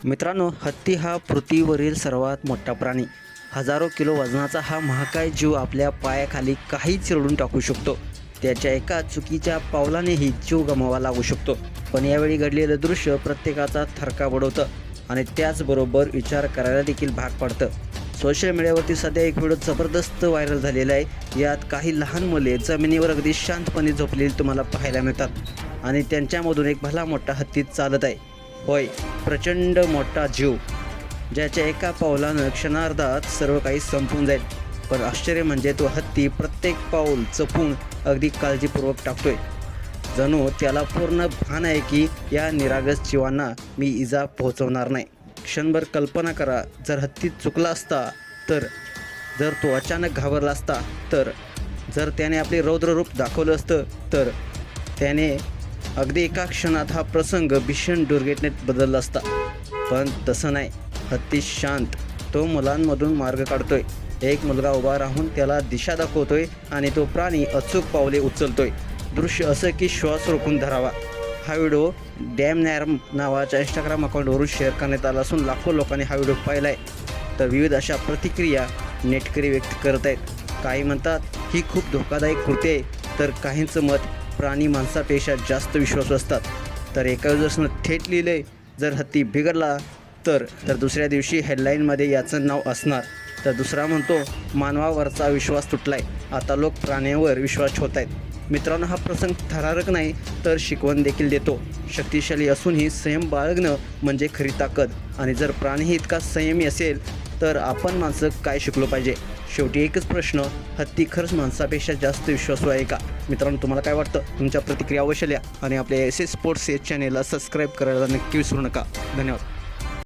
मित्रांनो, हत्ती हा पृथ्वीवरील सर्वात मोठा प्राणी. हजारो किलो वजनाचा हा महाकाय जीव आपल्या पायाखाली काही चिरडून टाकू शकतो. त्याच्या एका चुकीच्या पावलानेही जीव गमवावा लागू शकतो. पण यावेळी घडलेलं दृश्य प्रत्येकाचा थरका बडवतं आणि त्याचबरोबर विचार करायला देखील भाग पाडतं. सोशल मीडियावरती सध्या एक व्हिडिओ जबरदस्त व्हायरल झालेला आहे. यात काही लहान मुले जमिनीवर अगदी शांतपणे झोपलेली तुम्हाला पाहायला मिळतात आणि त्यांच्यामधून एक भला मोठा हत्ती चालत आहे. होय, प्रचंड मोठा जीव, ज्याच्या एका पावलानं क्षणार्धात सर्व काही संपून जाईल. पण आश्चर्य म्हणजे तो हत्ती प्रत्येक पाऊल जपून अगदी काळजीपूर्वक टाकतोय. जणू त्याला पूर्ण भान आहे की या निरागस जीवांना मी इजा पोहोचवणार नाही. क्षणभर कल्पना करा, जर हत्ती चुकला असता तर, जर तो अचानक घाबरला असता तर, जर त्याने आपले रौद्र रूप दाखवलं असतं तर, त्याने अगदी एका क्षणात हा प्रसंग भीषण दुर्घटनेत बदलला असता. पण तसं नाही. हत्ती शांत, तो मुलांमधून मार्ग काढतोय. एक मुलगा उभा राहून त्याला दिशा दाखवतोय आणि तो प्राणी अचूक पावले उचलतोय. दृश्य असं की श्वास रोखून धरावा. हा व्हिडिओ डॅम नॅरम नावाच्या इंस्टाग्राम अकाउंटवरून शेअर करण्यात आला असून लाखो लोकांनी हा व्हिडिओ पाहिला आहे. तर विविध अशा प्रतिक्रिया नेटकरी व्यक्त करत आहेत. काही म्हणतात ही खूप धोकादायक कृती आहे, तर काहींचं मत प्राणी माणसापेक्षा जास्त विश्वासू असतात. तर एका युजर्सनं थेट लिहिलंय, जर हत्ती बिघडला तर दुसऱ्या दिवशी हेडलाईनमध्ये याचं नाव असणार. तर दुसरा म्हणतो, मानवावरचा विश्वास तुटलाय, आता लोक प्राण्यांवर विश्वास ठेवत आहेत. मित्रांनो, हा प्रसंग थरारक नाही तर शिकवण देखील देतो. शक्तिशाली असूनही संयम बाळगणं म्हणजे खरी ताकद. आणि जर प्राणीही इतका संयमी असेल तर आपण माणसं काय शिकलो पाहिजे? शेवटी एकच प्रश्न, हत्ती खरंच माणसापेक्षा जास्त विश्वासू आहे का? मित्रांनो, तुम्हाला काय वाटतं? तुमच्या प्रतिक्रिया अवश्य लिहा आणि आपल्या SS स्पोर्ट्स चॅनेलला सबस्क्राईब करायला नक्की विसरू नका. धन्यवाद.